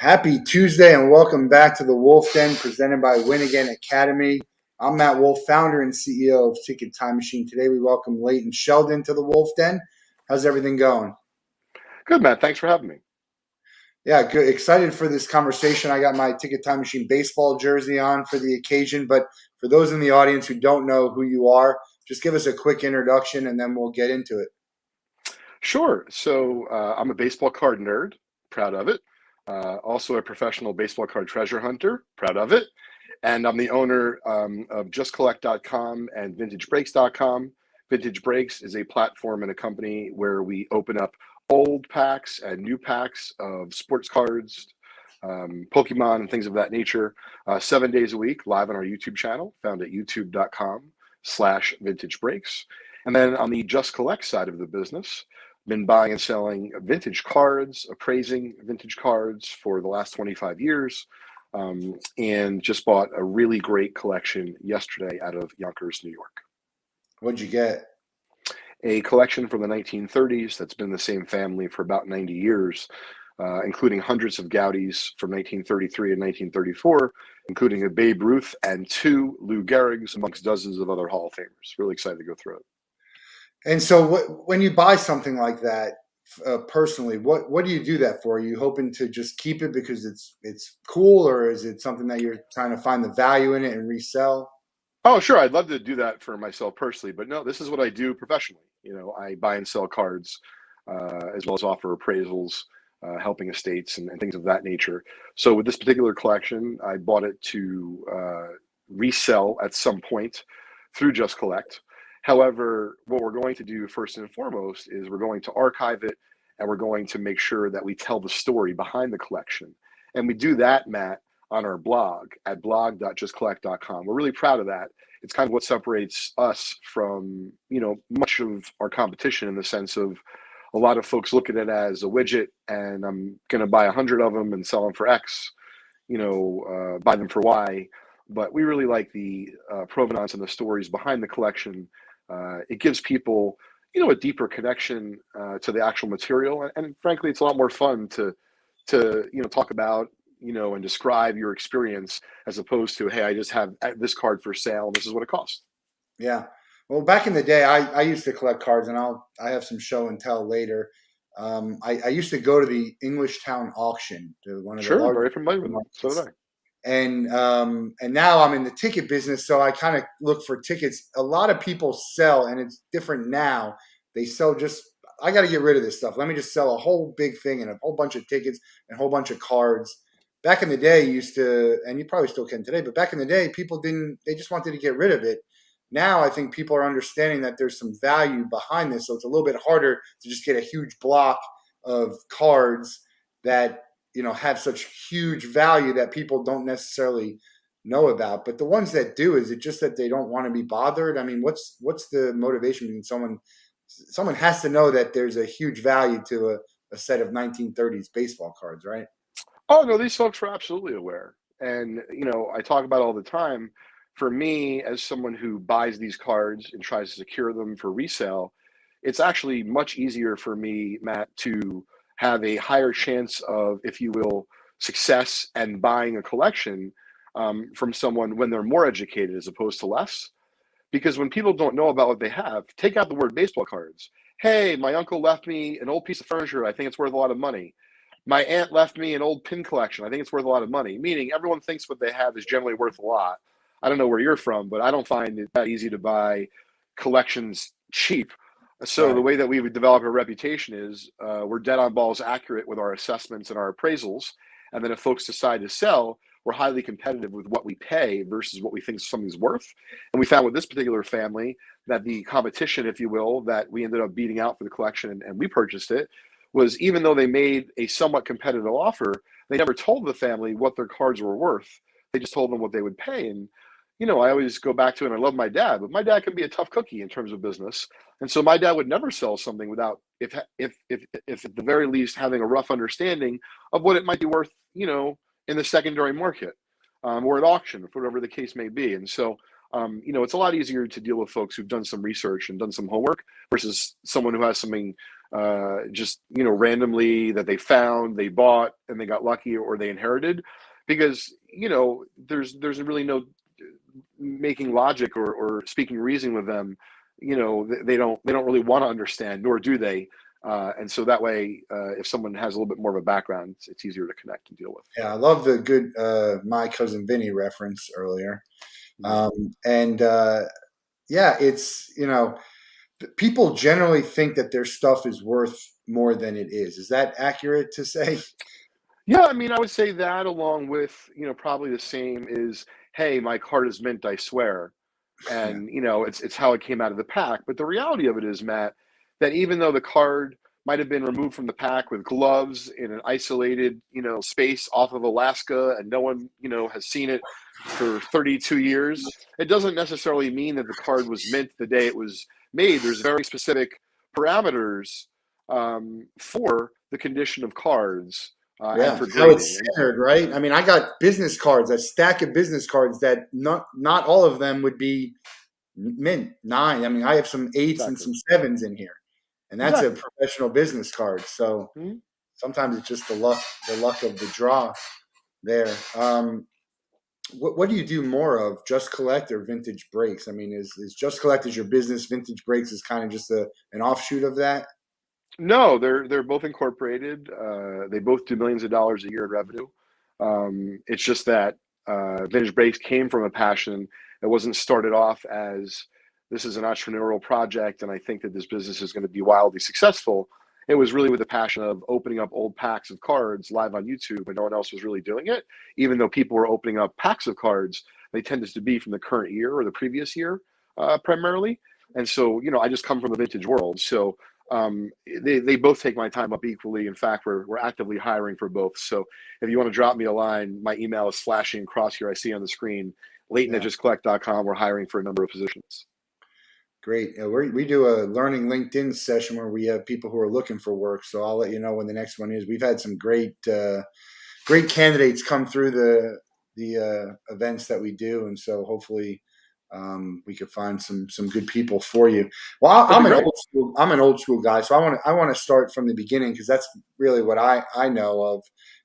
Happy Tuesday and welcome back to the Wolff Den presented by Win Again Academy. I'm Matt Wolff, founder and CEO of Ticket Time Machine. Today we welcome Leighton Sheldon to the Wolff Den. How's everything going? Good, Matt. Thanks for having me. Yeah, good. Excited for this conversation. I got my Ticket Time Machine baseball jersey on for the occasion, but for those in the audience who don't know who you are, just give us a quick introduction and then we'll get into it. Sure. So I'm a baseball card nerd, proud of it. Also a professional baseball card treasure hunter, proud of it. And I'm the owner of justcollect.com and vintagebreaks.com. Vintage Breaks is a platform and a company where we open up old packs and new packs of sports cards, Pokemon, and things of that nature, 7 days a week, live on our YouTube channel, found at youtube.com/vintagebreaks. And then on the Just Collect side of the business, been buying and selling vintage cards, appraising vintage cards for the last 25 years, and just bought a really great collection yesterday out of Yonkers, New York. What'd you get? A collection from the 1930s that's been the same family for about 90 years, including hundreds of Goudeys from 1933 and 1934, including a Babe Ruth and 2 Lou Gehrig's, amongst dozens of other Hall of Famers. Really excited to go through it. And so when you buy something like that, personally, what do you do that for? Are you hoping to just keep it because it's cool, or is it something that you're trying to find the value in it and resell? Oh, sure. I'd love to do that for myself personally, but no, this is what I do professionally. I buy and sell cards, as well as offer appraisals, helping estates and things of that nature. So with this particular collection, I bought it to resell at some point through Just Collect. However, what we're going to do first and foremost is we're going to archive it, and we're going to make sure that we tell the story behind the collection. And we do that, Matt, on our blog at blog.justcollect.com. We're really proud of that. It's kind of what separates us from, much of our competition, in the sense of a lot of folks look at it as a widget, and I'm going to buy 100 of them and sell them for X, buy them for Y. But we really like the provenance and the stories behind the collection. It gives people, a deeper connection to the actual material, and frankly, it's a lot more fun to talk about, and describe your experience, as opposed to, hey, I just have this card for sale, and this is what it costs. Yeah. Well, back in the day, I used to collect cards, and I have some show and tell later. I used to go to the English Town auction, to one of the Sure, largest very familiar with them. So did I. And now I'm in the ticket business, so I kind of look for tickets. A lot of people sell, and it's different now. They sell just, I got to get rid of this stuff. Let me just sell a whole big thing and a whole bunch of tickets and a whole bunch of cards. Back in the day, you used to, and you probably still can today, but back in the day, people didn't, they just wanted to get rid of it. Now I think people are understanding that there's some value behind this, so it's a little bit harder to just get a huge block of cards that have such huge value that people don't necessarily know about. But the ones that do, is it just that they don't want to be bothered? I mean, what's the motivation in someone has to know that there's a huge value to a set of 1930s baseball cards, right? Oh, no, these folks were absolutely aware. And, I talk about all the time. For me, as someone who buys these cards and tries to secure them for resale, it's actually much easier for me, Matt, to have a higher chance of, if you will, success and buying a collection from someone when they're more educated as opposed to less. Because when people don't know about what they have, take out the word baseball cards. Hey, my uncle left me an old piece of furniture. I think it's worth a lot of money. My aunt left me an old pin collection. I think it's worth a lot of money. Meaning everyone thinks what they have is generally worth a lot. I don't know where you're from, but I don't find it that easy to buy collections cheap. So the Right. way that we would develop a reputation is we're dead on balls accurate with our assessments and our appraisals. And then if folks decide to sell, we're highly competitive with what we pay versus what we think something's worth. And we found with this particular family that the competition, if you will, that we ended up beating out for the collection, and we purchased it, was, even though they made a somewhat competitive offer, they never told the family what their cards were worth. They just told them what they would pay. And I always go back to, and I love my dad, but my dad can be a tough cookie in terms of business. And so my dad would never sell something without, if at the very least, having a rough understanding of what it might be worth, in the secondary market, or at auction, whatever the case may be. And so It's a lot easier to deal with folks who've done some research and done some homework versus someone who has something just randomly that they found, they bought, and they got lucky, or they inherited, because there's really no making logic or speaking reason with them. They don't really want to understand, nor do they. And so that way, if someone has a little bit more of a background, it's easier to connect and deal with. Yeah, I love the good My Cousin Vinny reference earlier. Mhm. And yeah, it's, people generally think that their stuff is worth more than it is. Is that accurate to say? Yeah, I mean, I would say that along with, probably the same is, hey, my card is mint, I swear. Yeah. And, it's how it came out of the pack. But the reality of it is, Matt, that even though the card might have been removed from the pack with gloves in an isolated, space off of Alaska, and no one, has seen it for 32 years, it doesn't necessarily mean that the card was mint the day it was made. There's very specific parameters for the condition of cards and Yeah, for how it's grading. And centered, right? I mean, I got business cards, a stack of business cards that not all of them would be mint nine. I mean, I have some eights and exactly, some sevens in here, and that's a exactly. professional business card. So Mhm. sometimes it's just the luck of the draw there. What do you do more of, Just Collect or Vintage Breaks? I mean, is Just Collect is your business, Vintage Breaks is kind of just an offshoot of that? No, they're both incorporated. They both do millions of dollars a year in revenue. It's just that Vintage Breaks came from a passion. It wasn't started off as this is an entrepreneurial project, and I think that this business is going to be wildly successful. It was really with the passion of opening up old packs of cards live on YouTube, and no one else was really doing it. Even though people were opening up packs of cards, they tended to be from the current year or the previous year, primarily. And so, I just come from the vintage world, so they both take my time up equally. In fact, we're actively hiring for both. So if you want to drop me a line, my email is flashing across here. I see on the screen, Leighton at Yeah, justcollect.com. We're hiring for a number of positions. great. We do a learning LinkedIn session where we have people who are looking for work. So I'll let you know when the next one is. We've had some great candidates come through the events that we do, and so hopefully we could find some good people for you. Well, That'd be great. I'm an old school guy, so I want to start from the beginning because that's really what I know of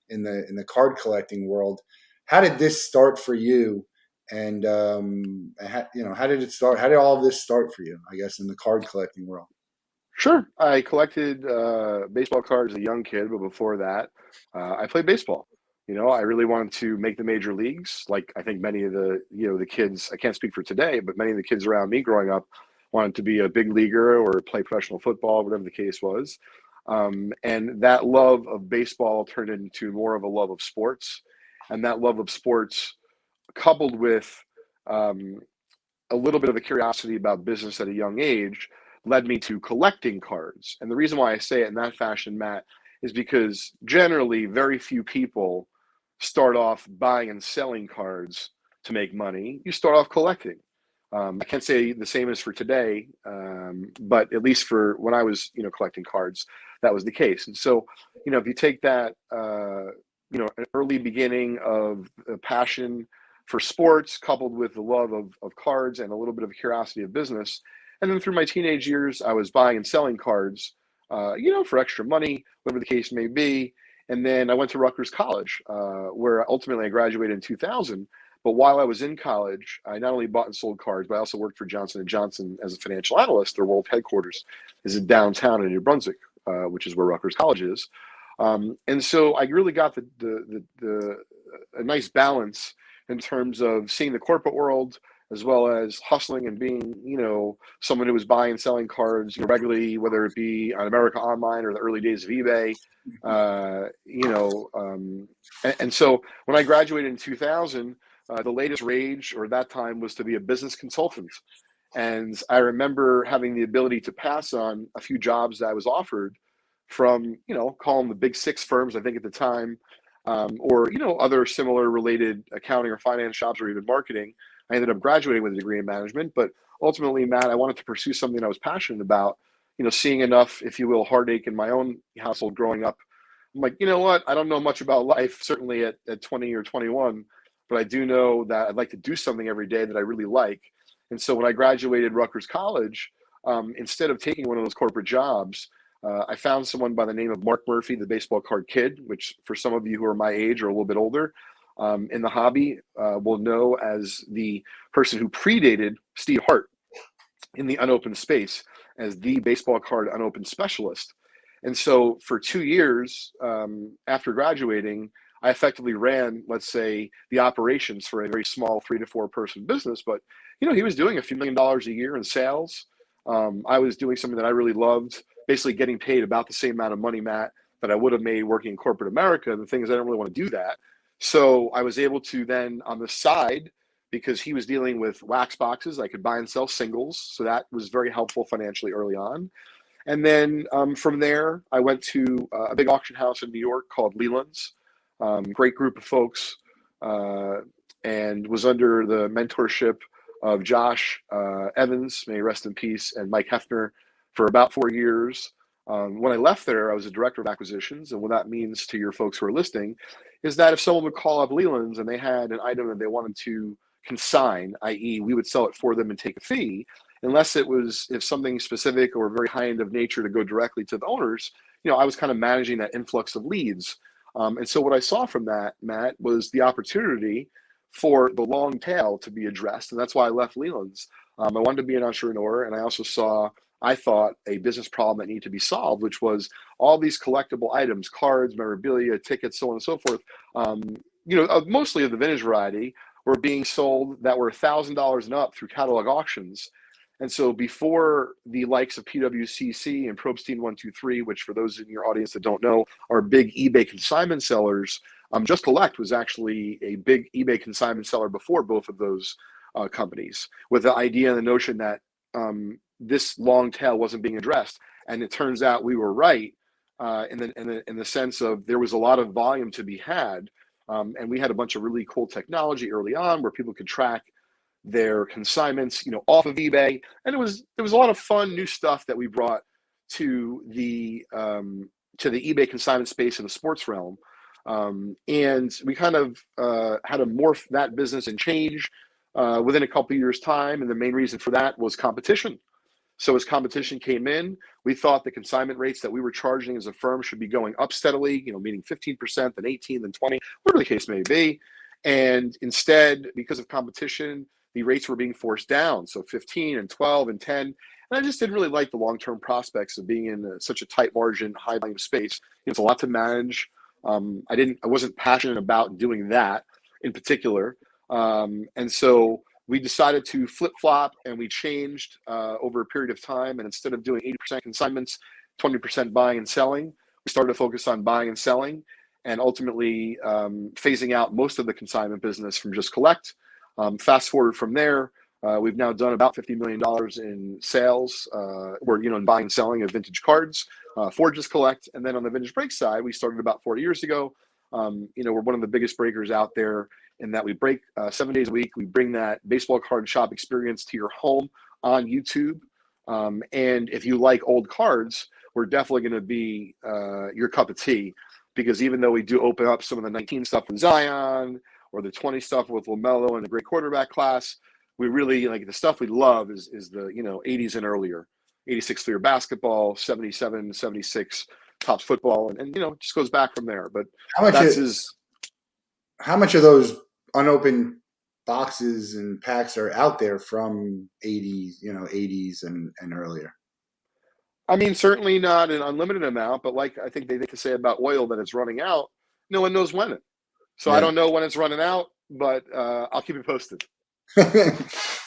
in the card collecting world. How did this start for you? And how did it start? How did all of this start for you? I guess in the card collecting world. Sure. I collected baseball cards as a young kid, but before that, I played baseball. I really wanted to make the major leagues. Like I think many of the kids, I can't speak for today, but many of the kids around me growing up wanted to be a big leaguer or play professional football, whatever the case was. And that love of baseball turned into more of a love of sports. And that love of sports, coupled with um, a little bit of a curiosity about business at a young age, led me to collecting cards. And the reason why I say it in that fashion, Matt, is because generally very few people start off buying and selling cards to make money. You start off collecting. I can't say the same as for today, but at least for when I was, collecting cards, that was the case. And so, if you take that, an early beginning of a passion for sports, coupled with the love of cards and a little bit of a curiosity of business, and then through my teenage years, I was buying and selling cards, for extra money, whatever the case may be. And then I went to Rutgers College, where ultimately I graduated in 2000. But while I was in college, I not only bought and sold cards, but I also worked for Johnson and Johnson as a financial analyst. Their world headquarters is in downtown in New Brunswick, which is where Rutgers College is. And so I really got a nice balance in terms of seeing the corporate world as well as hustling and being, someone who was buying and selling cards, regularly, whether it be on America Online or the early days of eBay. Uh, you know, um, and so when I graduated in 2000, the latest rage or that time was to be a business consultant. And I remember having the ability to pass on a few jobs that I was offered from, call them the big six firms, I think at the time, or, other similar related accounting or finance jobs or even marketing. I ended up graduating with a degree in management, but ultimately, Matt, I wanted to pursue something I was passionate about, seeing enough, if you will, heartache in my own household growing up. I'm like, you know what? I don't know much about life, certainly at 20 or 21. but I do know that I'd like to do something every day that I really like. And so when I graduated Rutgers College, instead of taking one of those corporate jobs, I found someone by the name of Mark Murphy, the baseball card kid, which for some of you who are my age or a little bit older in the hobby will know as the person who predated Steve Hart in the unopened space as the baseball card unopened specialist. And so for 2 years after graduating, I effectively ran, let's say, the operations for a very small 3 to 4 person business. But, he was doing a few $1 million a year in sales. I was doing something that I really loved, basically getting paid about the same amount of money, Matt, that I would have made working in corporate America. The thing is, I don't really want to do that. So I was able to then, on the side, because he was dealing with wax boxes, I could buy and sell singles. So that was very helpful financially early on. And then from there, I went to a big auction house in New York called Leightons. Great group of folks, and was under the mentorship of Josh Evans, may he rest in peace, and Mike Hefner for about 4 years. When I left there, I was a director of acquisitions. And what that means to your folks who are listening is that if someone would call up Leightons and they had an item that they wanted to consign, i.e., we would sell it for them and take a fee, unless it was if something specific or very high end of nature to go directly to the owners, I was kind of managing that influx of leads. And so what I saw from that, Matt, was the opportunity for the long tail to be addressed. And that's why I left Leightons. I wanted to be an entrepreneur. And I also saw, I thought, a business problem that needed to be solved, which was all these collectible items, cards, memorabilia, tickets, so on and so forth, mostly of the vintage variety, were being sold that were $1,000 and up through catalog auctions. And so before the likes of PWCC and Probstein 123, which for those in your audience that don't know are big eBay consignment sellers, Just Collect was actually a big eBay consignment seller before both of those companies, with the idea and the notion that this long tail wasn't being addressed. And it turns out we were right in the sense of there was a lot of volume to be had. And we had a bunch of really cool technology early on where people could track their consignments, off of eBay, and there was a lot of fun new stuff that we brought to the eBay consignment space in the sports realm, and we kind of had to morph that business and change within a couple of years' time. And the main reason for that was competition. So as competition came in, we thought the consignment rates that we were charging as a firm should be going up steadily, meaning 15%, then 18, then 20, whatever the case may be. And instead, because of competition, the rates were being forced down. So 15 and 12 and 10. And I just didn't really like the long-term prospects of being in such a tight margin, high volume space. It's a lot to manage. I wasn't passionate about doing that in particular. And so we decided to flip-flop, and we changed over a period of time. And instead of doing 80% consignments, 20% buying and selling, we started to focus on buying and selling, and ultimately phasing out most of the consignment business from Just Collect. Fast forward from there, we've now done about $50 million in sales, in buying and selling of vintage cards for Just Collect. And then on the vintage break side, we started about 40 years ago. We're one of the biggest breakers out there in that we break 7 days a week. We bring that baseball card shop experience to your home on YouTube. And if you like old cards, we're definitely going to be your cup of tea, because even though we do open up some of the 19 stuff with Zion or the 20 stuff with LaMelo and a great quarterback class, we really like the stuff we love is the 80s and earlier, 86 Fleer basketball, 77, 76 Topps football, and it just goes back from there. But how much of those unopened boxes and packs are out there from 80s and earlier? I mean, certainly not an unlimited amount, but like I think they can say about oil that it's running out, no one knows when it. So yeah. I don't know when it's running out, but I'll keep you posted.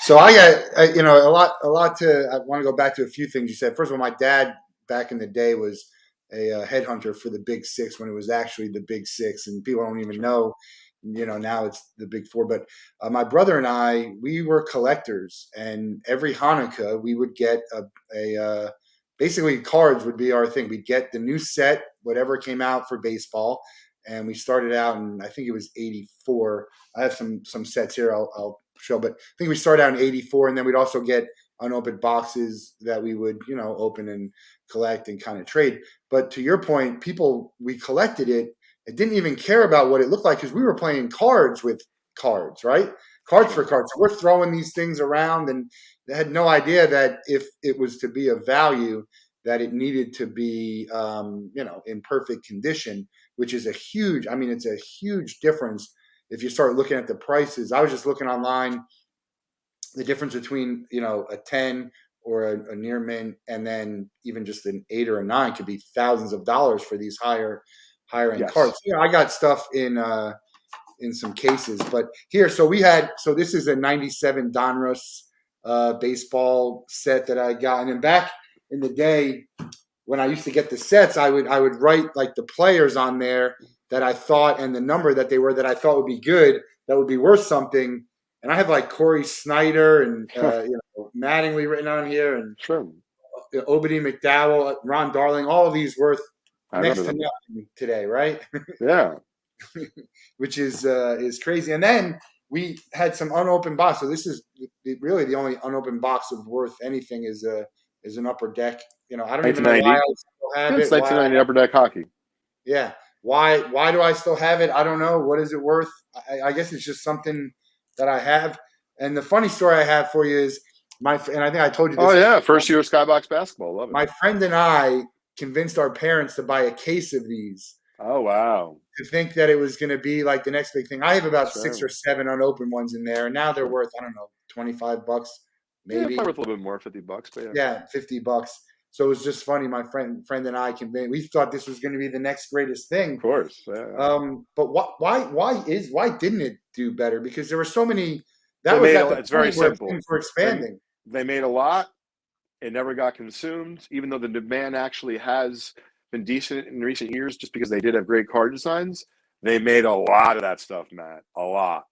So I got a lot to. I want to go back to a few things you said. First of all, my dad back in the day was a headhunter for the Big Six when it was actually the Big Six, and people don't even know. Now it's the Big Four. But my brother and I, we were collectors, and every Hanukkah we would get a basically cards would be our thing. We'd get the new set, whatever came out for baseball. And we started out in, I think it was 84. I have some sets here I'll show, but I think we started out in 84, and then we'd also get unopened boxes that we would, open and collect and kind of trade. But to your point, we collected it. It didn't even care about what it looked like, because we were playing cards with cards, right? Cards for Sure. cards. So we're throwing these things around, and they had no idea that if it was to be of value, that it needed to be, in perfect condition, which is a huge. I mean, it's a huge difference if you start looking at the prices. I was just looking online, the difference between a 10 or a near mint, and then even just an 8 or a 9 could be thousands of dollars for these higher end cards. Yes. I got stuff in some cases, but here, so this is a 97 Donruss baseball set that I got. And then back in the day when I used to get the sets, I would write like the players on there that I thought, and the number that they were, that I thought would be good, that would be worth something. And I have like Corey Snyder and Mattingly written on here, and Sure. Obadi McDowell, Ron Darling, all of these worth I next remember to them. nothing today, right? Yeah. Which is crazy. And then we had some unopened box. So this is really the only unopened box of worth anything is an Upper Deck. I don't even know why 1990. I still have It's it. 1990 Upper Deck hockey. Yeah. Why do I still have it? I don't know. What is it worth? I guess it's just something that I have. And the funny story I have for you is and I think I told you this. Oh yeah, first year Skybox basketball. Love it. My friend and I convinced our parents to buy a case of these. Oh wow. To think that it was going to be like the next big thing. I have about Sure. 6 or 7 unopened ones in there, and now they're worth, I don't know, $25, maybe. Yeah, probably worth a little bit more, $50, but yeah. Yeah, $50. So it was just funny. My friend and I we thought this was going to be the next greatest thing. Of course. Yeah. But why didn't it do better? Because there were so many. It's very simple. Things were expanding. They made a lot. It never got consumed, even though the demand actually has been decent in recent years, just because they did have great card designs. They made a lot of that stuff, Matt. A lot.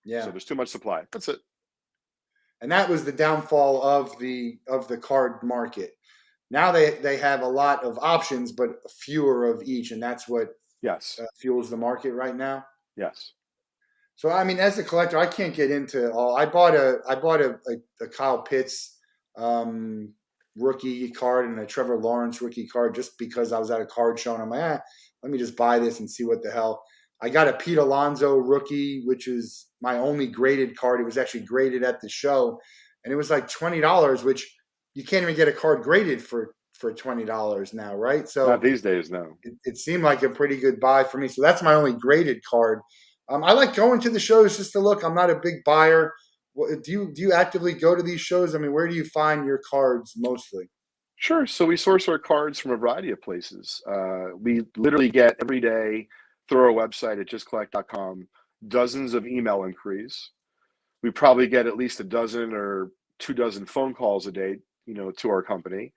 Yeah. So there's too much supply. That's it. And that was the downfall of the card market. Now they have a lot of options, but fewer of each, and that's what fuels the market right now. Yes. So I mean, as a collector, I can't get into all. I bought a Kyle Pitts rookie card and a Trevor Lawrence rookie card just because I was at a card show and I'm like, let me just buy this and see what the hell. I got a Pete Alonso rookie, which is my only graded card. It was actually graded at the show, and it was like $20, which you can't even get a card graded for $20 now, right? So not these days, no. It seemed like a pretty good buy for me. So that's my only graded card. I like going to the shows just to look. I'm not a big buyer. Do you actively go to these shows? I mean, where do you find your cards mostly? Sure. So we source our cards from a variety of places. We literally get every day through our website at justcollect.com dozens of email inquiries. We probably get at least a dozen or 24 phone calls a day, to our company.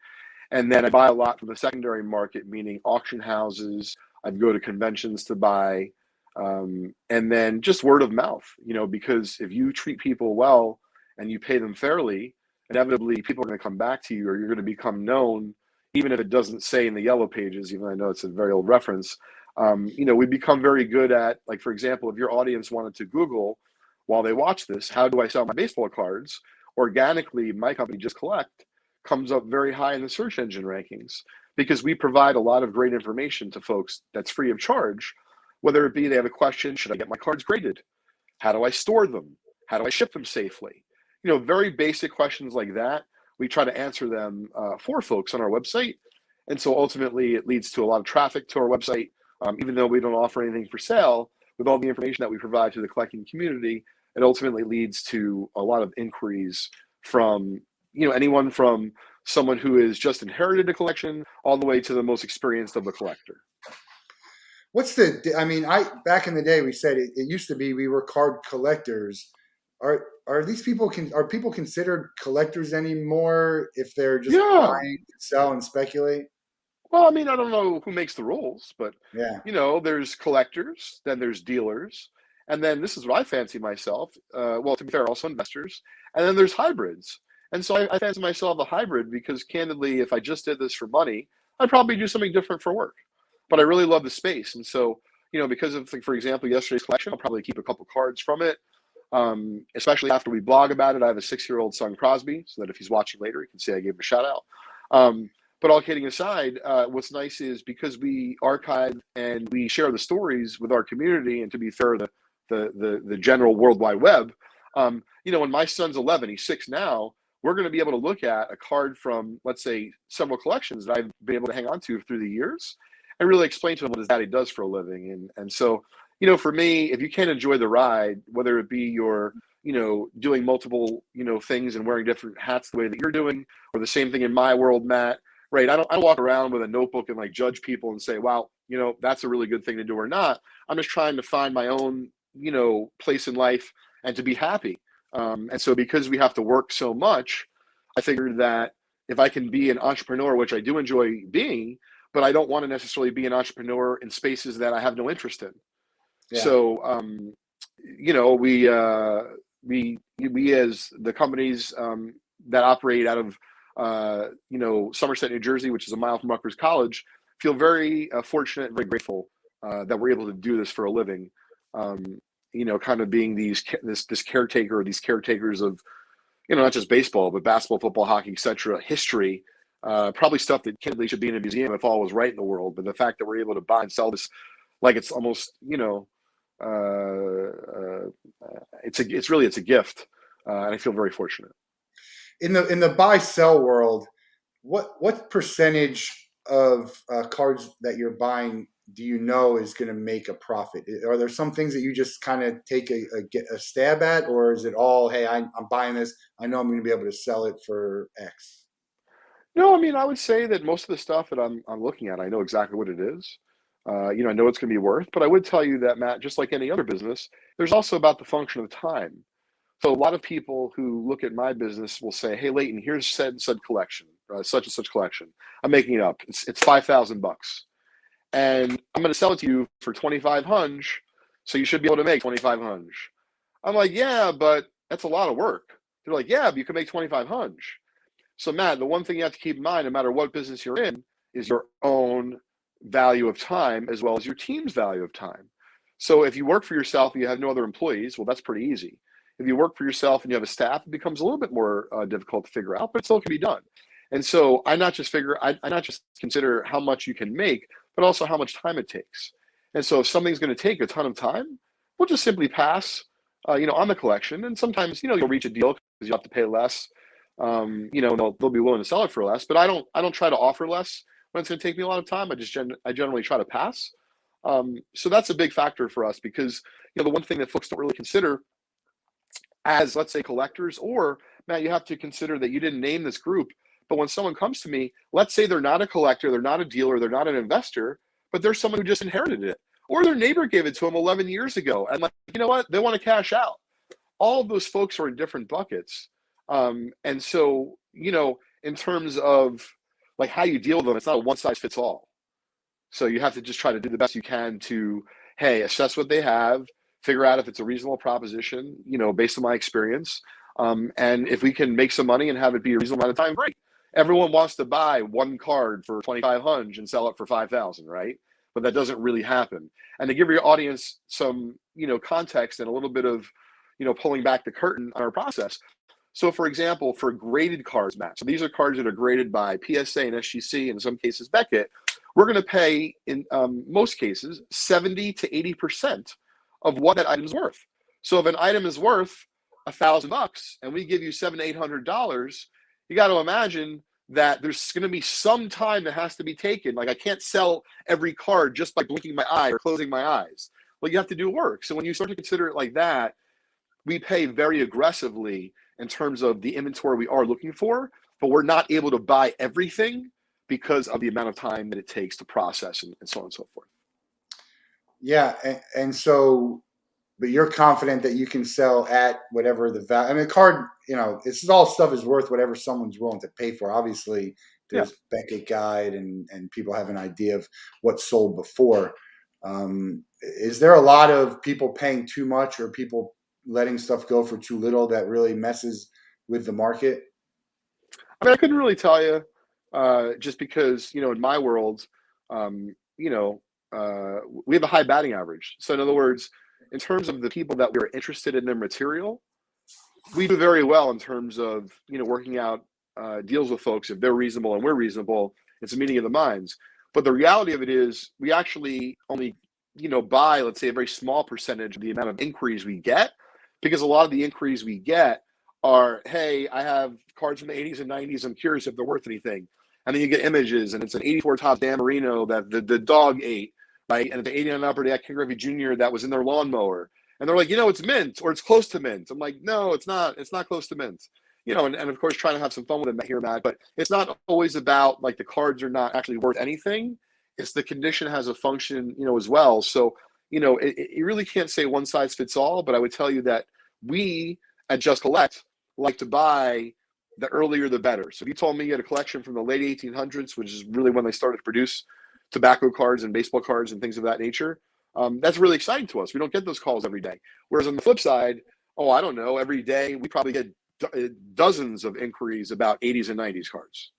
And then I buy a lot from the secondary market, meaning auction houses. I'd go to conventions to buy. And then just word of mouth, because if you treat people well and you pay them fairly, inevitably people are going to come back to you, or you're going to become known, even if it doesn't say in the yellow pages, even though I know it's a very old reference. We become very good at, like, for example, if your audience wanted to Google while they watch this, how do I sell my baseball cards? Organically, my company, Just Collect, comes up very high in the search engine rankings because we provide a lot of great information to folks that's free of charge. Whether it be they have a question, should I get my cards graded? How do I store them? How do I ship them safely? Very basic questions like that. We try to answer them for folks on our website. And so ultimately it leads to a lot of traffic to our website. Even though we don't offer anything for sale, with all the information that we provide to the collecting community, it ultimately leads to a lot of inquiries from, anyone from someone who has just inherited a collection all the way to the most experienced of the collector. Back in the day, we said it used to be we were card collectors. Are these people are people considered collectors anymore if they're just buying, sell, and speculate? Well, I don't know who makes the rules, but yeah, there's collectors, then there's dealers, and then this is what I fancy myself. Well, to be fair, also investors, and then there's hybrids. And so I fancy myself a hybrid because, candidly, if I just did this for money, I'd probably do something different for work. But I really love the space. And so, because of, for example, yesterday's collection, I'll probably keep a couple cards from it, especially after we blog about it. I have a 6-year-old son, Crosby, so that if he's watching later, he can say I gave him a shout out. But all kidding aside, what's nice is because we archive and we share the stories with our community, and to be fair, the the general World Wide Web. When my son's 11, he's 6 now. We're going to be able to look at a card from, let's say, several collections that I've been able to hang on to through the years, and really explain to him what his daddy does for a living. And so, for me, if you can't enjoy the ride, whether it be your doing multiple, things and wearing different hats the way that you're doing, or the same thing in my world, Matt, right? I don't walk around with a notebook and like judge people and say, wow, that's a really good thing to do or not. I'm just trying to find my own, place in life and to be happy. And so because we have to work so much, I figured that if I can be an entrepreneur, which I do enjoy being, but I don't want to necessarily be an entrepreneur in spaces that I have no interest in. Yeah. So, we as the companies that operate out of Somerset, New Jersey, which is a mile from Rutgers College, feel very fortunate and very grateful that we're able to do this for a living. Kind of being this caretaker, or these caretakers of not just baseball but basketball, football, hockey, etc. history. Probably stuff that candidly should be in a museum if all was right in the world. But the fact that we're able to buy and sell this like it's almost it's a gift, and I feel very fortunate. In the buy sell world, what percentage of cards that you're buying do you know is going to make a profit? Are there some things that you just kind of take a stab at, or is it all, hey, I'm buying this, I know I'm going to be able to sell it for X? No, I mean, I would say that most of the stuff that I'm looking at, I know exactly what it is. I know it's going to be worth, but I would tell you that, Matt, just like any other business, there's also about the function of time. So a lot of people who look at my business will say, "Hey, Leighton, here's said collection, such and such collection. I'm making it up. It's $5,000, and I'm going to sell it to you for 2,500. So you should be able to make 2,500." I'm like, "Yeah, but that's a lot of work." They're like, "Yeah, but you can make 2,500." So, Matt, the one thing you have to keep in mind, no matter what business you're in, is your own value of time as well as your team's value of time. So if you work for yourself and you have no other employees, well, that's pretty easy. If you work for yourself and you have a staff, it becomes a little bit more difficult to figure out, but it still can be done. And so I not just consider how much you can make, but also how much time it takes. And so if something's going to take a ton of time, we'll just simply pass, on the collection. And sometimes, you'll reach a deal because you have to pay less. They'll be willing to sell it for less, but I don't try to offer less when it's going to take me a lot of time. I generally try to pass. So that's a big factor for us because, the one thing that folks don't really consider as, let's say, collectors, or Matt, you have to consider that you didn't name this group, but when someone comes to me, let's say they're not a collector, they're not a dealer, they're not an investor, but they're someone who just inherited it, or their neighbor gave it to them 11 years ago. And like, you know what? They want to cash out. All of those folks are in different buckets. And so, in terms of like how you deal with them, it's not a one size fits all. So you have to just try to do the best you can to, hey, assess what they have, figure out if it's a reasonable proposition, based on my experience. And if we can make some money and have it be a reasonable amount of time, great. Everyone wants to buy one card for 2,500 and sell it for 5,000, right? But that doesn't really happen. And to give your audience some, context and a little bit of, pulling back the curtain on our process. So, for example, for graded cards, Matt, so these are cards that are graded by PSA and SGC, and in some cases Beckett, we're going to pay, in most cases, 70 to 80% of what that item's worth. So if an item is worth $1,000 and we give you $700-800, you got to imagine that there's going to be some time that has to be taken. Like I can't sell every card just by blinking my eye or closing my eyes. Well, you have to do work. So when you start to consider it like that, we pay very aggressively in terms of the inventory we are looking for, but we're not able to buy everything because of the amount of time that it takes to process and so on and so forth. Yeah, and so, but you're confident that you can sell at whatever the value. I mean, the card, it's all stuff is worth whatever someone's willing to pay for. Obviously, there's Beckett Guide, and people have an idea of what's sold before. Is there a lot of people paying too much or people letting stuff go for too little that really messes with the market? I mean, I couldn't really tell you, just because, in my world, we have a high batting average. So in other words, in terms of the people that we're interested in their material, we do very well in terms of, working out deals with folks. If they're reasonable and we're reasonable, it's a meeting of the minds. But the reality of it is we actually only buy, let's say, a very small percentage of the amount of inquiries we get, because a lot of the inquiries we get are, hey, I have cards from the 80s and 90s. I'm curious if they're worth anything. And then you get images, and it's an 84 Topps Dan Marino that the dog ate, right? And at the 89 upper, they had King Griffey Jr. that was in their lawnmower. And they're like, it's mint or it's close to mint. I'm like, no, it's not. It's not close to mint. And of course, trying to have some fun with it here, Matt. But it's not always about like the cards are not actually worth anything. It's the condition has a function, as well. So, you really can't say one size fits all. But I would tell you that we at Just Collect like to buy the earlier the better. So if you told me you had a collection from the late 1800s, which is really when they started to produce tobacco cards and baseball cards and things of that nature, that's really exciting to us. We don't get those calls every day. Whereas on the flip side, I don't know, every day we probably get dozens of inquiries about 80s and 90s cards.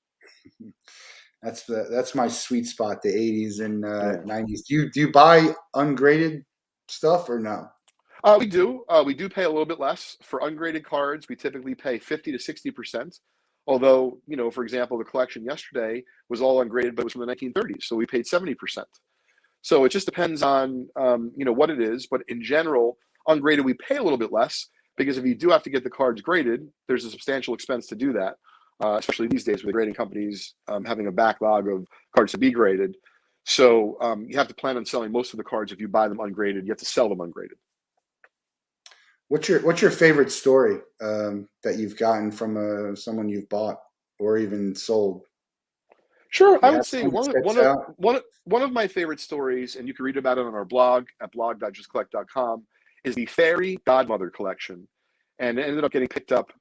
That's my sweet spot, the 80s and 90s. Do you buy ungraded stuff or no? We do. We do pay a little bit less for ungraded cards. We typically pay 50 to 60%. Although, for example, the collection yesterday was all ungraded, but it was from the 1930s, so we paid 70%. So it just depends on what it is. But in general, ungraded we pay a little bit less, because if you do have to get the cards graded, there's a substantial expense to do that, especially these days with the grading companies having a backlog of cards to be graded. So you have to plan on selling most of the cards. If you buy them ungraded, you have to sell them ungraded. What's your favorite story that you've gotten from someone you've bought or even sold? Sure, I You would have say one that one sticks one of out? one of my favorite stories, and you can read about it on our blog at blog.justcollect.com, is the Fairy Godmother collection, and it ended up getting picked up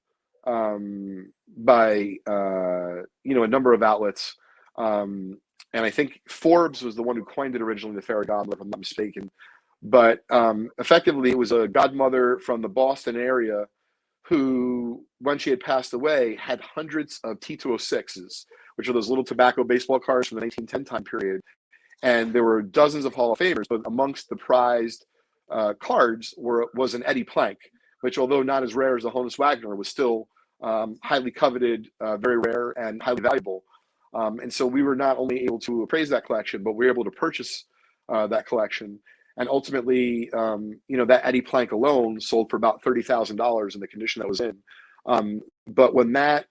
by a number of outlets, and I think Forbes was the one who coined it originally, the Fairy Godmother, if I'm not mistaken. But effectively, it was a godmother from the Boston area who, when she had passed away, had hundreds of T206s, which are those little tobacco baseball cards from the 1910 time period. And there were dozens of Hall of Famers, but amongst the prized cards was an Eddie Plank, which, although not as rare as the Honus Wagner, was still highly coveted, very rare, and highly valuable. And so we were not only able to appraise that collection, but we were able to purchase that collection. And ultimately, that Eddie Plank alone sold for about $30,000 in the condition that was in. But when that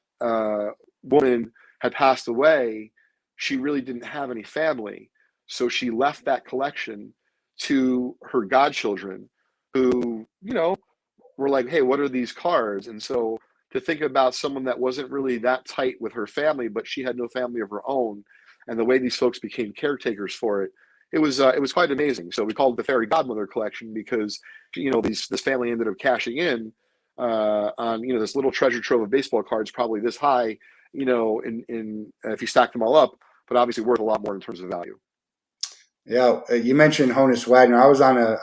woman had passed away, she really didn't have any family. So she left that collection to her godchildren who, were like, hey, what are these cards? And so to think about someone that wasn't really that tight with her family, but she had no family of her own, and the way these folks became caretakers for it, it was quite amazing. So we called it the Fairy Godmother collection because this family ended up cashing in on this little treasure trove of baseball cards, probably this high, in if you stack them all up, but obviously worth a lot more in terms of value. Yeah, you mentioned Honus Wagner. I was on a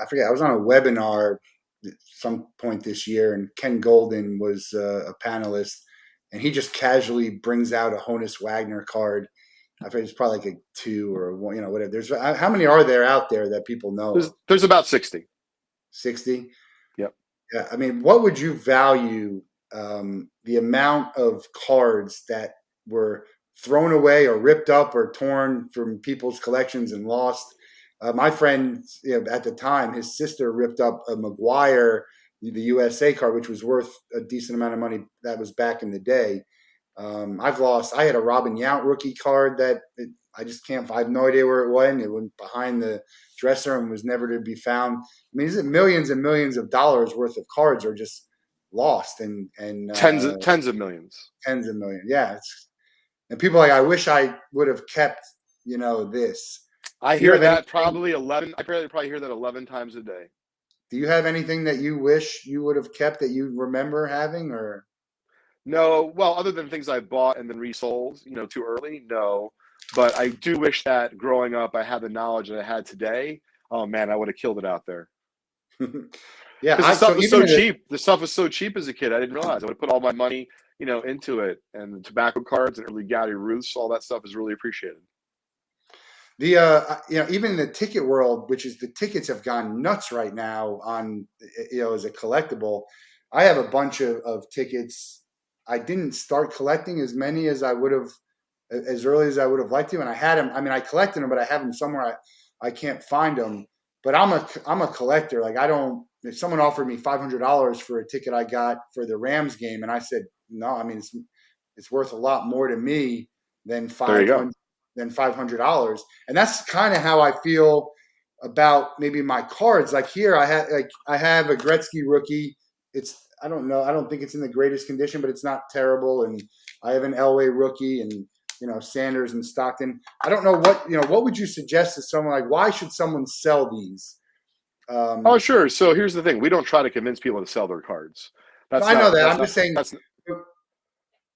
webinar at some point this year, and Ken Golden was a panelist, and he just casually brings out a Honus Wagner card. I think it's probably like a 2 or a 1, whatever. There's how many are there out there that people know? There's about 60. 60? Yep. Yeah. I mean, what would you value the amount of cards that were thrown away or ripped up or torn from people's collections and lost? My friend, at the time, his sister ripped up a McGuire, the USA card, which was worth a decent amount of money. That was back in the day. I had a Robin Yount rookie card that I just can't, I have no idea where it went. It went behind the dresser and was never to be found. I mean, is it millions and millions of dollars worth of cards are just lost and Tens of millions. Tens of millions. Yeah. And people are like, I wish I would have kept, this. I hear that probably 11. I probably hear that 11 times a day. Do you have anything that you wish you would have kept that you remember having, or? No, well, other than things I bought and then resold, too early, no. But I do wish that growing up, I had the knowledge that I had today. Oh man, I would have killed it out there. Yeah, because the stuff was so cheap. The stuff was so cheap as a kid. I didn't realize I would have put all my money, into it. And the tobacco cards and early Gowdy Ruths, all that stuff is really appreciated. The even the ticket world, which is the tickets have gone nuts right now on as a collectible. I have a bunch of tickets. I didn't start collecting as many as I would have as early as I would have liked to, and I had them. I mean, I collected them, but I have them somewhere I can't find them. but I'm a collector. Like I don't. If someone offered me $500 for a ticket I got for the Rams game, and I said no, I mean it's worth a lot more to me than There you go. $500, and that's kind of how I feel about maybe my cards. Like here, I have a Gretzky rookie. It's I don't know. I don't think it's in the greatest condition, but it's not terrible. And I have an Elway rookie, and Sanders and Stockton. I don't know what would you suggest to someone, like why should someone sell these? Oh, sure. So here's the thing: we don't try to convince people to sell their cards. I know that. I'm just saying.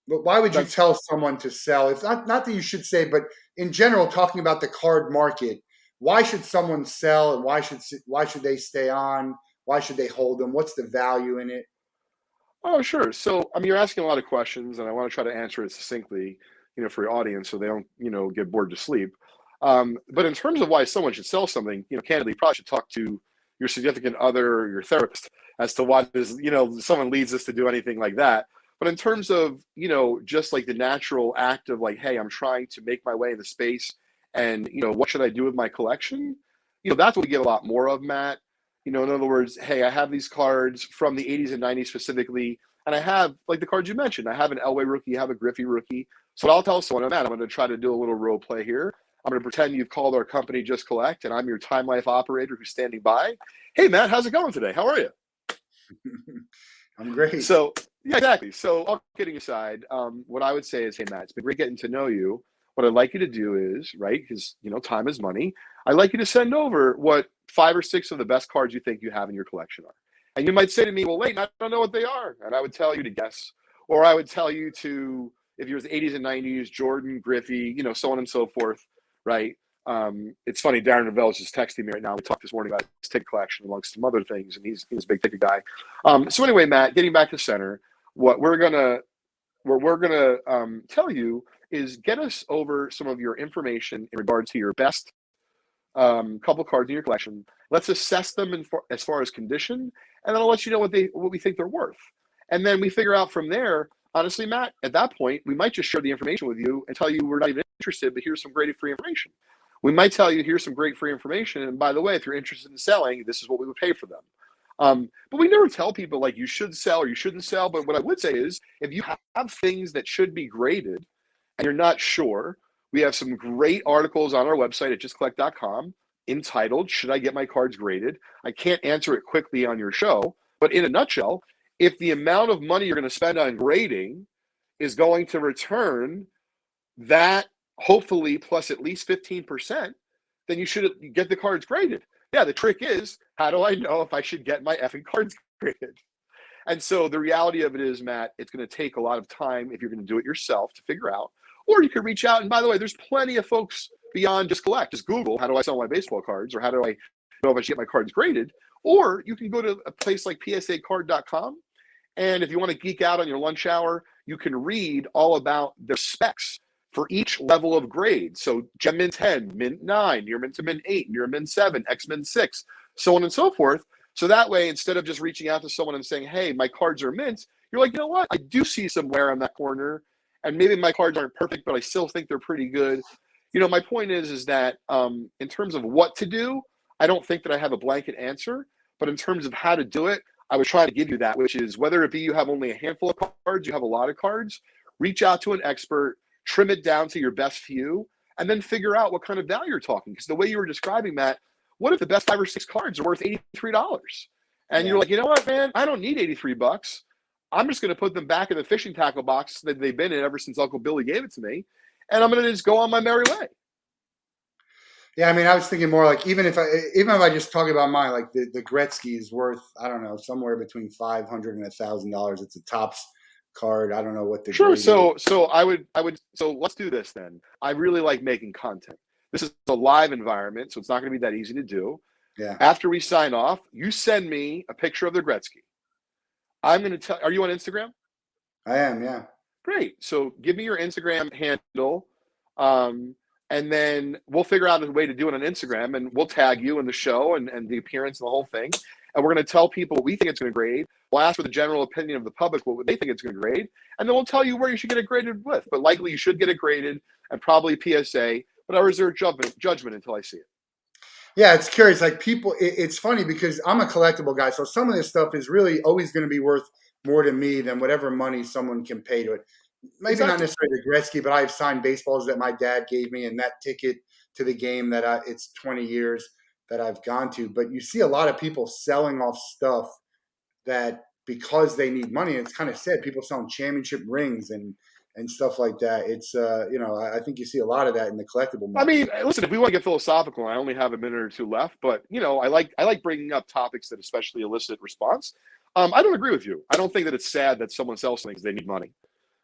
But why would you tell someone to sell? It's not that you should say, but in general, talking about the card market, why should someone sell, and why should they stay on? Why should they hold them? What's the value in it? Oh, sure. So, I mean, you're asking a lot of questions, and I want to try to answer it succinctly, for your audience, so they don't, get bored to sleep. But in terms of why someone should sell something, candidly, you probably should talk to your significant other or your therapist as to why someone leads us to do anything like that. But in terms of, just like the natural act of like, hey, I'm trying to make my way in the space, and what should I do with my collection? That's what we get a lot more of, Matt. In other words, hey, I have these cards from the 80s and 90s specifically, and I have, like the cards you mentioned, I have an Elway rookie, I have a Griffey rookie. So I'll tell someone, Matt, I'm going to try to do a little role play here. I'm going to pretend you've called our company Just Collect, and I'm your Time Life operator who's standing by. Hey, Matt, how's it going today? How are you? I'm great. So, yeah, exactly. So all kidding aside, what I would say is, hey, Matt, it's been great getting to know you. What I'd like you to do is, right, because, time is money. I'd like you to send over what 5 or 6 of the best cards you think you have in your collection are. And you might say to me, well, Leighton, I don't know what they are. And I would tell you to guess. Or I would tell you to, if you're the 80s and 90s, Jordan, Griffey, so on and so forth, right? It's funny, Darren Ravel is just texting me right now. We talked this morning about his ticket collection amongst some other things, and he's a big ticket guy. So anyway, Matt, getting back to center, what we're gonna tell you is get us over some of your information in regard to your best couple cards in your collection. Let's assess them as far as condition, and then I'll let you know what we think they're worth. And then we figure out from there. Honestly, Matt, at that point, we might just share the information with you and tell you we're not even interested, but here's some great free information. We might tell you here's some great free information, and by the way, if you're interested in selling, this is what we would pay for them. But we never tell people like you should sell or you shouldn't sell. But what I would say is if you have things that should be graded and you're not sure, we have some great articles on our website at justcollect.com entitled, Should I Get My Cards Graded? I can't answer it quickly on your show, but in a nutshell, if the amount of money you're going to spend on grading is going to return that hopefully plus at least 15%, then you should get the cards graded. Yeah, the trick is, how do I know if I should get my effing cards graded? And so the reality of it is, Matt, it's going to take a lot of time if you're going to do it yourself to figure out. Or you could reach out. And by the way, there's plenty of folks beyond Just Collect. Just Google, how do I sell my baseball cards? Or how do I know if I should get my cards graded? Or you can go to a place like psacard.com. And if you want to geek out on your lunch hour, you can read all about the specs for each level of grade. So Gem Mint 10, Mint 9, Near Mint to Mint 8, Near Mint 7, X Mint 6, so on and so forth. So that way, instead of just reaching out to someone and saying, hey, my cards are mint, you're like, you know what? I do see some wear on that corner, and maybe my cards aren't perfect, but I still think they're pretty good. My point is that in terms of what to do, I don't think that I have a blanket answer, but in terms of how to do it, I was trying to give you that, which is whether it be you have only a handful of cards, you have a lot of cards, reach out to an expert, trim it down to your best few, and then figure out what kind of value you're talking. Because the way you were describing, Matt, what if the best 5 or 6 cards are worth $83? And you're like, you know what, man, I don't need $83. I'm just going to put them back in the fishing tackle box that they've been in ever since Uncle Billy gave it to me. And I'm going to just go on my merry way. Yeah, I mean, I was thinking more like even if I just talk about mine, like the Gretzky is worth, I don't know, somewhere between $500 and $1,000. It's a Topps card. I don't know what the sure. grade So is. so let's do this then. I really like making content. This is a live environment, so it's not going to be that easy to do. Yeah. After we sign off, you send me a picture of the Gretzky. I'm going to tell. Are you on Instagram? I am. Yeah. Great. So give me your Instagram handle. And then we'll figure out a way to do it on Instagram, and we'll tag you in the show and the appearance and the whole thing. And we're going to tell people what we think it's going to grade. We'll ask for the general opinion of the public, what they think it's going to grade. And then we'll tell you where you should get it graded with. But likely you should get it graded and probably PSA, but I reserve judgment until I see it. Yeah, it's curious. Like people, it's funny because I'm a collectible guy, so some of this stuff is really always going to be worth more to me than whatever money someone can pay to it. Maybe not Exactly. necessarily the Gretzky, but I have signed baseballs that my dad gave me, and that ticket to the game that it's 20 years that I've gone to. But you see a lot of people selling off stuff that because they need money. It's kind of sad. People selling championship rings and stuff like that. It's I think you see a lot of that in the collectible I market. mean, listen, if we want to get philosophical, I only have a minute or two left, but I like bringing up topics that especially elicit response. I don't agree with you. I don't think that it's sad that someone sells things they need money.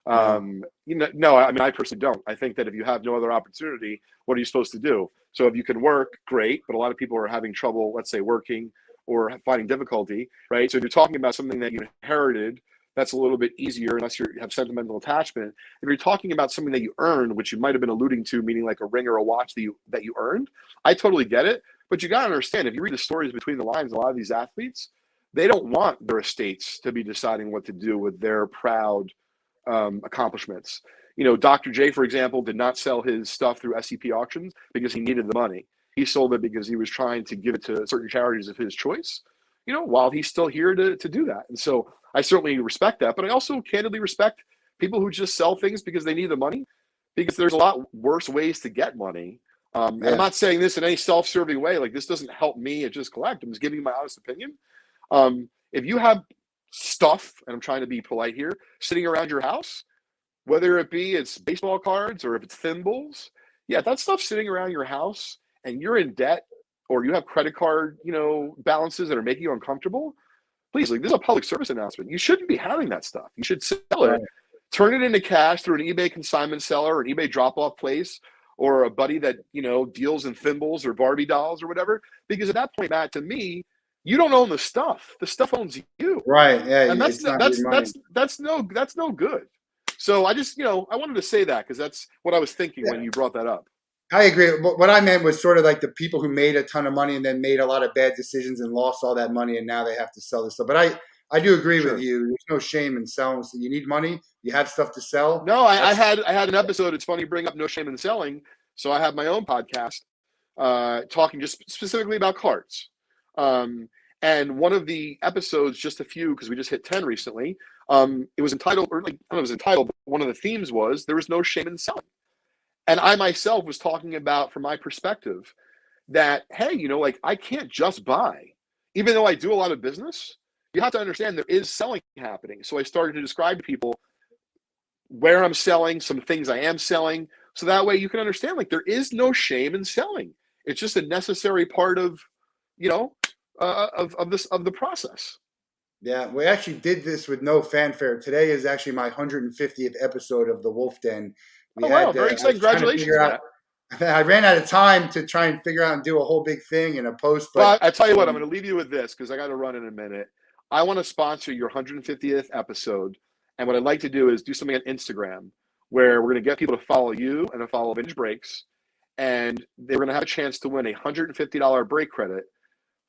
No. No, I mean, I personally don't. I think that if you have no other opportunity, what are you supposed to do? So if you can work, great. But a lot of people are having trouble, let's say, working or finding difficulty, right? So if you're talking about something that you inherited, that's a little bit easier unless you have sentimental attachment. If you're talking about something that you earned, which you might have been alluding to, meaning like a ring or a watch that you earned, I totally get it. But you got to understand, if you read the stories between the lines, a lot of these athletes, they don't want their estates to be deciding what to do with their proud accomplishments. Dr. J, for example, did not sell his stuff through SCP auctions because he needed the money. He sold it because he was trying to give it to certain charities of his choice, while he's still here to do that. And so I certainly respect that, but I also candidly respect people who just sell things because they need the money, because there's a lot worse ways to get money. And I'm Yeah. not saying this in any self-serving way. Like, this doesn't help me at Just Collect. I'm just giving you my honest opinion. If you have stuff, and I'm trying to be polite here, sitting around your house, whether it be it's baseball cards or if it's thimbles, yeah, that stuff sitting around your house and you're in debt or you have credit card, balances that are making you uncomfortable, please, like, this is a public service announcement. You shouldn't be having that stuff. You should sell Right. it, turn it into cash through an eBay consignment seller or an eBay drop-off place or a buddy that, deals in thimbles or Barbie dolls or whatever. Because at that point, Matt, to me, you don't own the stuff. The stuff owns you. Right. Yeah. And that's It's not your money. that's no good. So I just, I wanted to say that because that's what I was thinking when Yeah. you brought that up. I agree. What I meant was sort of like the people who made a ton of money and then made a lot of bad decisions and lost all that money and now they have to sell this stuff. But I do agree with Sure. you. There's no shame in selling. So you need money. You have stuff to sell. No, I That's had an episode. It's funny you bring up No Shame in Selling. So I have my own podcast talking just specifically about cards. And one of the episodes, just a few, because we just hit 10 recently, it was entitled, or like, I don't know if it was entitled, but one of the themes was there was no shame in selling. And I myself was talking about, from my perspective, that, hey, like, I can't just buy. Even though I do a lot of business, you have to understand there is selling happening. So I started to describe to people where I'm selling, some things I am selling. So that way you can understand, like, there is no shame in selling. It's just a necessary part of, of the process. Yeah. We actually did this with no fanfare. Today is actually my 150th episode of the Wolff Den. We Oh, wow, had very I exciting. was trying to Congratulations, figure out. Matt. I ran out of time to try and figure out and do a whole big thing in a post, but Well, I tell you what, I'm going to leave you with this because I got to run in a minute. I want to sponsor your 150th episode. And what I'd like to do is do something on Instagram where we're going to get people to follow you and to follow Vintage Breaks. And they're going to have a chance to win a $150 break credit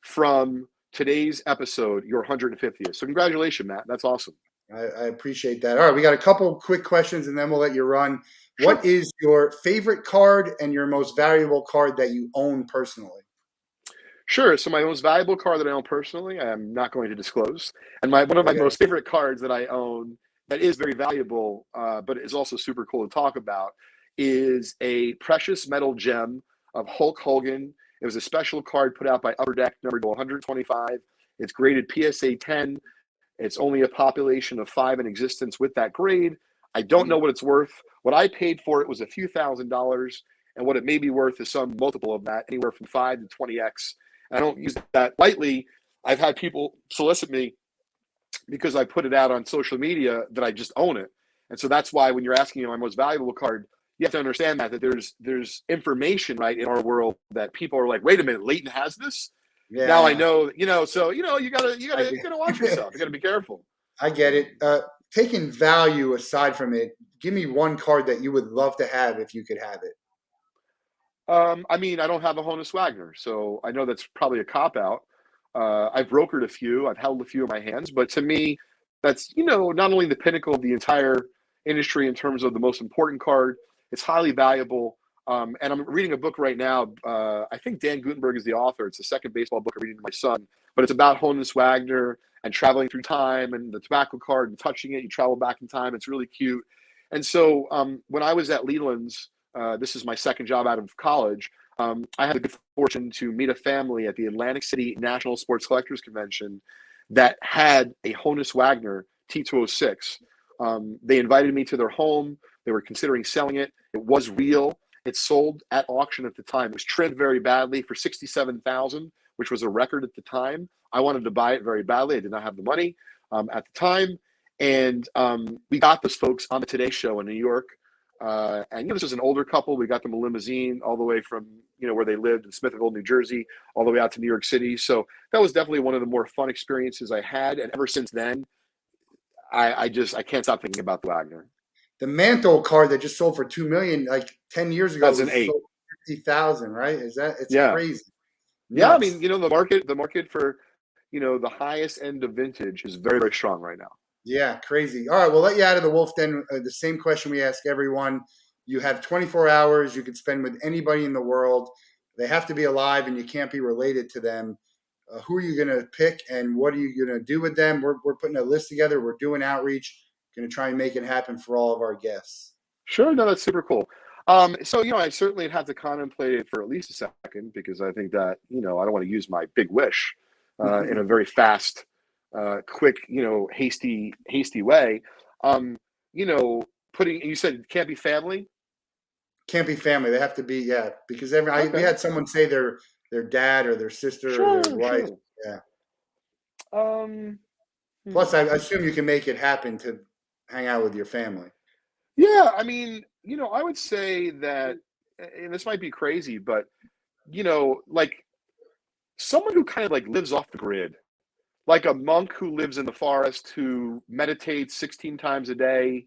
from today's episode, your 150th. So congratulations, Matt. That's awesome. I appreciate that. All right, we got a couple quick questions and then we'll let you run. Sure. What is your favorite card and your most valuable card that you own personally? Sure. So my most valuable card that I own personally, I am not going to disclose. And one of my most favorite cards that I own that is very valuable, but is also super cool to talk about, is a precious metal gem of Hulk Hogan. It was a special card put out by Upper Deck, number 125. It's graded PSA 10. It's only a population of 5 in existence with that grade. I don't know what it's worth. What I paid for it was a few $1,000s, and what it may be worth is some multiple of that, anywhere from 5 to 20x. And I don't use that lightly. I've had people solicit me because I put it out on social media that I just own it. And so that's why when you're asking my most valuable card, you have to understand that there's information, right, in our world that people are like, wait a minute, Leighton has this? Yeah, Now I know, so you gotta watch get, yourself. You gotta be careful. I get it. Taking value aside from it, give me one card that you would love to have if you could have it. I mean, I don't have a Honus Wagner, so I know that's probably a cop out. I've brokered a few, I've held a few in my hands, but to me, that's not only the pinnacle of the entire industry in terms of the most important card. It's highly valuable. And I'm reading a book right now. I think Dan Gutenberg is the author. It's the second baseball book I'm reading to my son, but it's about Honus Wagner and traveling through time and the tobacco card and touching it. You travel back in time. It's really cute. And so when I was at Leightons, this is my second job out of college. I had the good fortune to meet a family at the Atlantic City National Sports Collectors Convention that had a Honus Wagner T206. They invited me to their home. They were considering selling it. It was real. It sold at auction at the time. It was trimmed very badly for $67,000, which was a record at the time. I wanted to buy it very badly. I did not have the money at the time. And we got those folks on the Today Show in New York. And this was an older couple. We got them a limousine all the way from where they lived in Smithville, New Jersey, all the way out to New York City. So that was definitely one of the more fun experiences I had. And ever since then, I can't stop thinking about the Wagner. The Mantle card that just sold for $2 million like 10 years ago was sold for 50,000, right? It's crazy. Nuts. Yeah, I mean, the market for the highest end of vintage is very, very strong right now. Yeah, crazy. All right, we'll let you out of the Wolff Den. The same question we ask everyone. You have 24 hours you could spend with anybody in the world. They have to be alive, and you can't be related to them. Who are you going to pick, and what are you going to do with them? We're putting a list together. We're doing outreach. Going to try and make it happen for all of our guests. Sure, no, that's super cool. So I certainly have to contemplate it for at least a second, because I think that I don't want to use my big wish in a very fast, quick, hasty way. You said it can't be family. Can't be family. They have to be because we had someone say their dad or their sister or their wife. Sure. Yeah. Plus, I assume you can make it happen to hang out with your family. Yeah, I mean, I would say that, and this might be crazy, but like someone who kind of like lives off the grid, like a monk who lives in the forest, who meditates 16 times a day,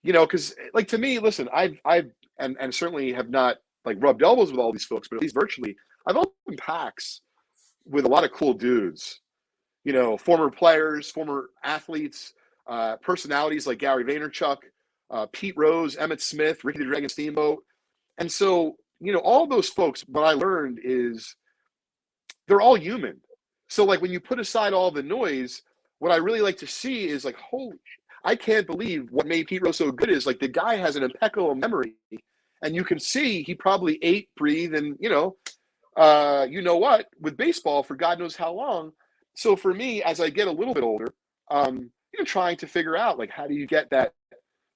because like to me, listen, I've and certainly have not like rubbed elbows with all these folks, but at least virtually, I've opened packs with a lot of cool dudes, former players, former athletes, personalities like Gary Vaynerchuk, Pete Rose, Emmett Smith, Ricky the Dragon Steamboat. And so, all those folks, what I learned is they're all human. So like when you put aside all the noise, what I really like to see is like, holy, I can't believe what made Pete Rose so good is like the guy has an impeccable memory, and you can see he probably ate, breathed, and what, with baseball for God knows how long. So for me, as I get a little bit older, trying to figure out like how do you get the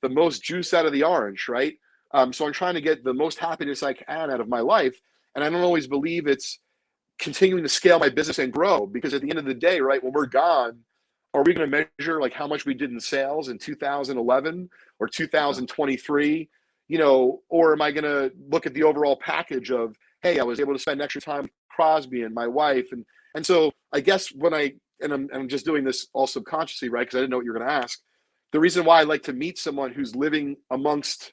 most juice out of the orange, right? So I'm trying to get the most happiness I can out of my life, and I don't always believe it's continuing to scale my business and grow, because at the end of the day, right, when we're gone, are we going to measure like how much we did in sales in 2011 or 2023, or am I going to look at the overall package of, hey, I was able to spend extra time with Crosby and my wife, and so I guess I'm just doing this all subconsciously, right? Because I didn't know what you were going to ask. The reason why I like to meet someone who's living amongst,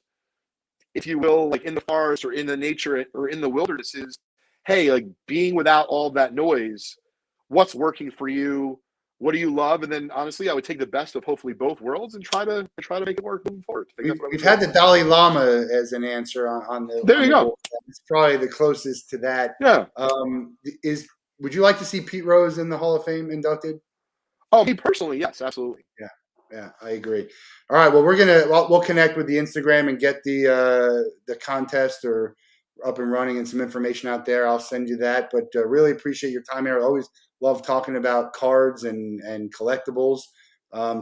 if you will, like in the forest or in the nature or in the wilderness is, hey, like being without all that noise, what's working for you? What do you love? And then honestly, I would take the best of hopefully both worlds and try to make it work moving forward. We've had the Dalai Lama as an answer on the. There you go. It's probably the closest to that. Yeah. Would you like to see Pete Rose in the Hall of Fame inducted? Oh, me personally, yes, absolutely. Yeah, I agree. All right, well, we'll connect with the Instagram and get the contest or up and running and some information out there. I'll send you that. But really appreciate your time here. I always love talking about cards and collectibles.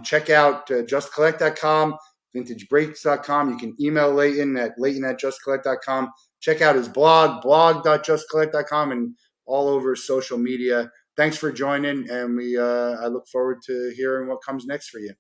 Check out justcollect.com, vintagebreaks.com. You can email Leighton at leighton@justcollect.com. Check out his blog.justcollect.com, and all over social media. Thanks for joining, and I look forward to hearing what comes next for you.